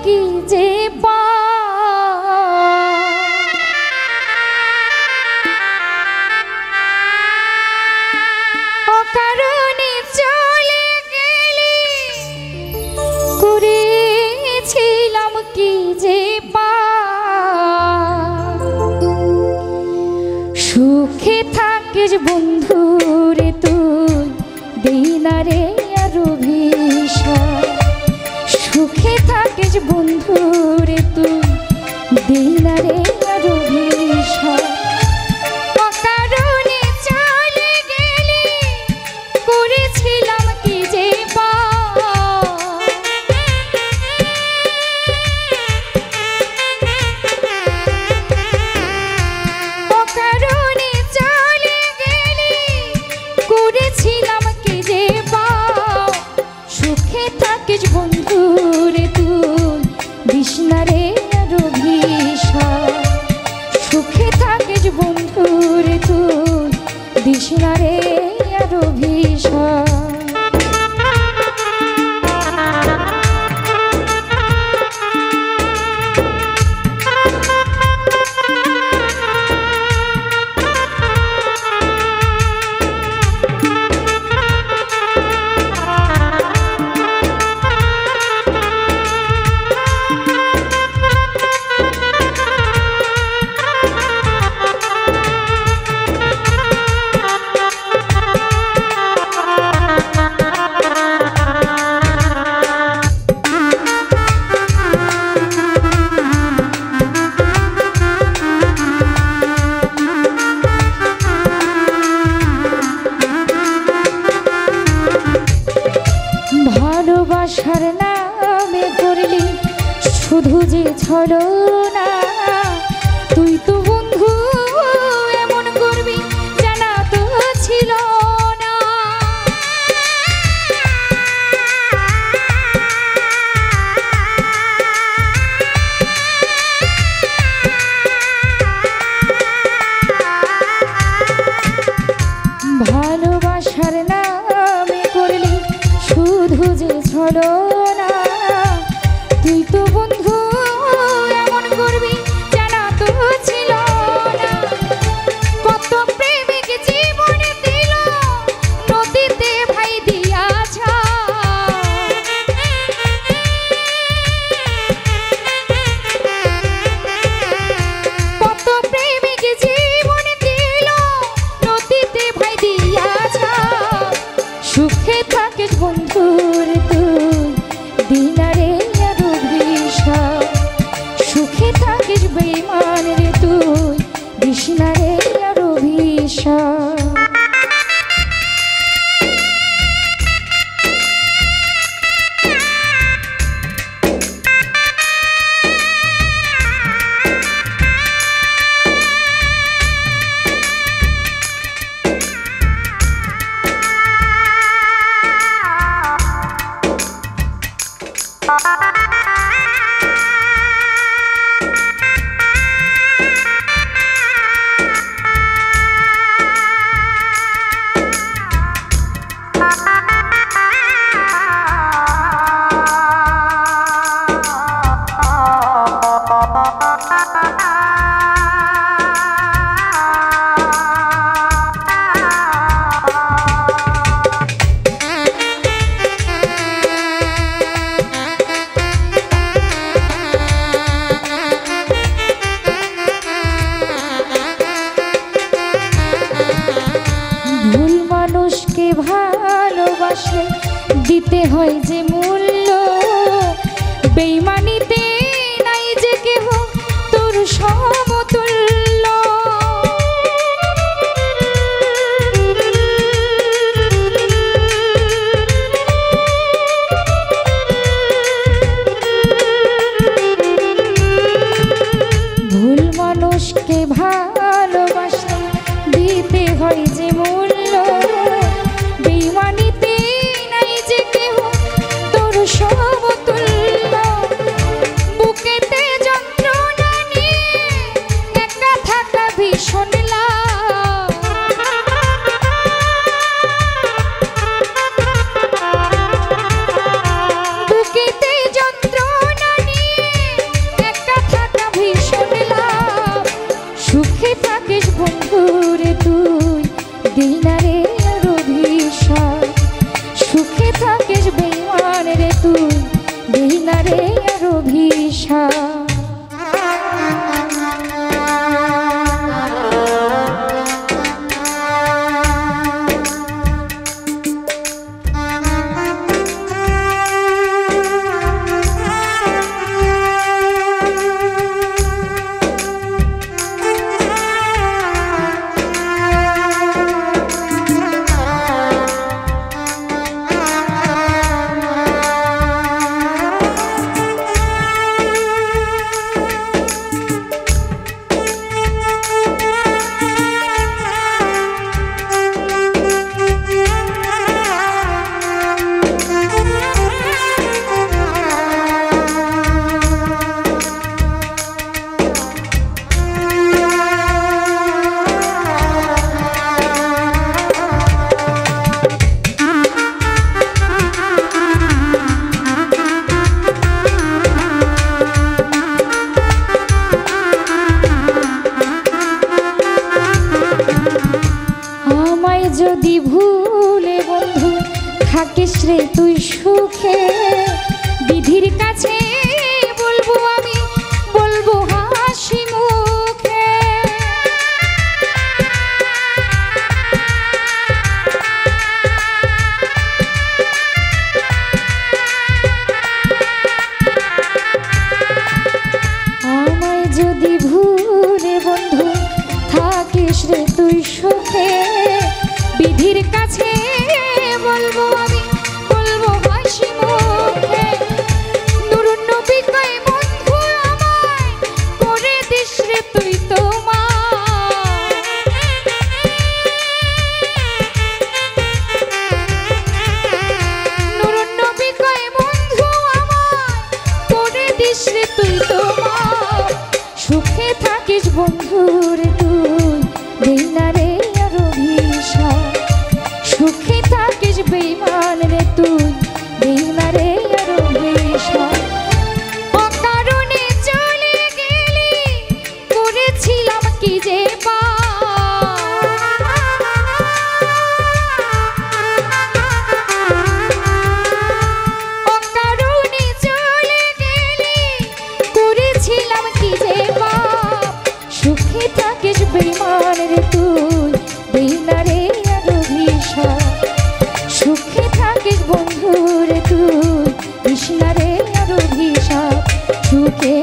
কি যে অকারণে চলে গেলি করেছিলাম কি যে সুখে থাকিস বন্ধু রে তুই দিনারে আর অভিশাপ সুখে থাকিস বন্ধু রে তুই দিনারে আর অভিশাপ অকারণে চলে গেলি করেছিলাম কি যে অকারণে চলে গেলি করেছিলাম কি যে সুখে থাকিস বন্ধু রে তুই বিষ্ণারে আর অভিশাপ সুখে থাকিস বন্ধু রে তুই বিষ্ণারে আর অভিশাপ ভালোবাসার নামে করলি শুধু যে ছলনা তুই তো বন্ধু এমন করবি জানা তো ছিল না ভালোবাসার নামে করলি শুধু যে ছলনা তুই তো বন্ধু এমন করবি জানা তো ছিল না কত প্রেমিক জীবনে দিল নদীতে ভাই দিয়াছ কত প্রেমিক জীবনে দিল নদীতে ভাই দিয়াছ সুখে থাকিস বন্ধু রে তুই দিনারে আর অভিশাপ সুখে থাকিস বেঈমান রে তুই বিষ্ণারে আর অভিশাপ ভুল মানুষকে ভালোবাসলে দিতে হয় যে মূল্য বেঈমানিতে নাই যে কেহ তোর সমতুল্য ভুল মানুষকে ভালোবাসলে দিতে হয় যে মূল্য বেঈমানিতে নাই যে কেহ তোর সমতুল্য থাকিস রে তুই সুখে, বিধির কাছে বলবো আমি, বলবো হাসি মুখে। আমায় যদি ভুলে বন্ধু থাকিস রে তুই সুখে, বিধির কাছে বলবো আমি, বলবো হাসি মুখে। নুরুন নবী কয় বন্ধু আমায় করে দিস রে তুই তোমার, নুরুন নবী কয় বন্ধু আমায় করে দিস রে তুই তোমার। সুখে থাকিস বন্ধু রে তুই, দেই না রে আর অভিশাপ। সুখে থাকিস বেঈমান রে তুই, দেই না রে আর অভিশাপ। অকারণে চলে গেলি, করেছিলাম কি যে পাপ। অকারণে চলে গেলি, করেছিলাম কি যে পাপ। সুখে থাকিস বেঈমান রে তুই, দেই না রে আর অভিশাপ। সুখে থাকিস বন্ধু রে তুই, দিস না রে আর অভিশাপ। সুখে